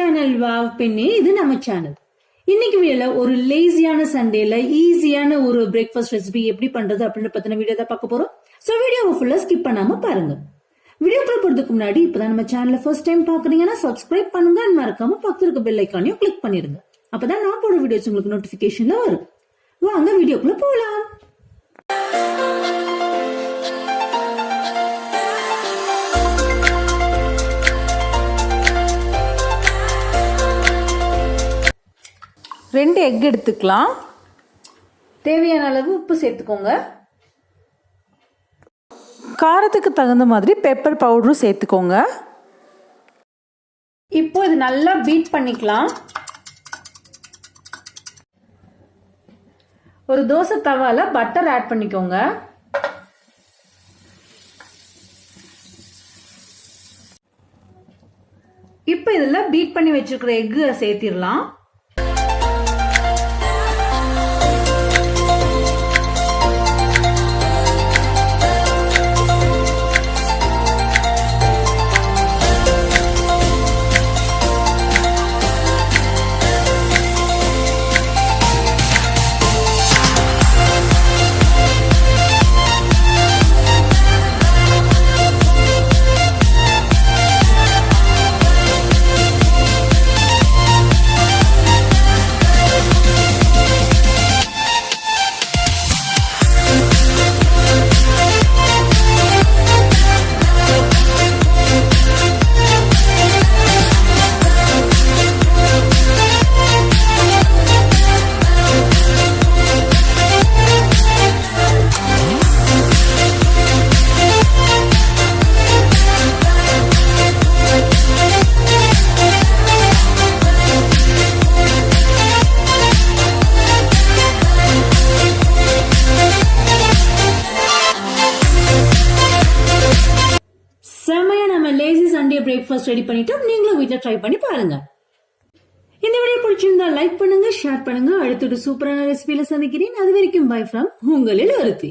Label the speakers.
Speaker 1: Channel wow பெண்ணே, இது நம்ம சேனல். இன்னைக்கு வீடியோல ஒரு லேசியான சண்டேல ஈஸியான ஒரு பிரேக்ஃபாஸ்ட் ரெசிபி எப்படி பண்றது அப்படின்னு பத்தின வீடியோ தான் பார்க்க போறோம். சோ வீடியோவை ஃபுல்லா ஸ்கிப் பண்ணாம பாருங்க. வீடியோக்குள்ள போறதுக்கு முன்னாடி இப்பதான் நம்ம சேனலை ஃபர்ஸ்ட் டைம் பாக்குறீங்கன்னா சப்ஸ்கிரைப் பண்ணுங்க, மறக்காம பக்கத்துல இருக்க பெல் ஐக்கானையும் கிளிக் பண்ணிருங்க. அப்பதான் நான் போட வீடியோஸ் உங்களுக்கு நோட்டிபிகேஷன்ல வரும். வாங்க வீடியோக்குள்ள போலாம்.
Speaker 2: ரெண்டு எக் எடுத்துக்கலாம். தேவையான அளவு உப்பு சேர்த்துக்கோங்க. காரத்துக்கு தகுந்த மாதிரி பெப்பர் பவுடரும் சேர்த்துக்கோங்க. இப்போ இது நல்லா பீட் பண்ணிக்கலாம். ஒரு தோசை தவால பட்டர் ஆட் பண்ணிக்கோங்க. இப்போ இதுல பீட் பண்ணி வச்சிருக்கிற எக் சேர்த்திடலாம்.
Speaker 1: செமையா நம்ம லேசி சண்டே பிரேக்ஃபாஸ்ட் ரெடி பண்ணிட்டோம். நீங்களும் வீட்ல ட்ரை பண்ணி பாருங்க. இந்த வீடியோ பிடிச்சிருந்தா லைக் பண்ணுங்க, ஷேர் பண்ணுங்க. அடுத்த ஒரு சூப்பரான ரெசிபியில சந்திக்கிறேன். அது வரைக்கும் பை ஃப்ரம் உங்களில் ஒருத்தி.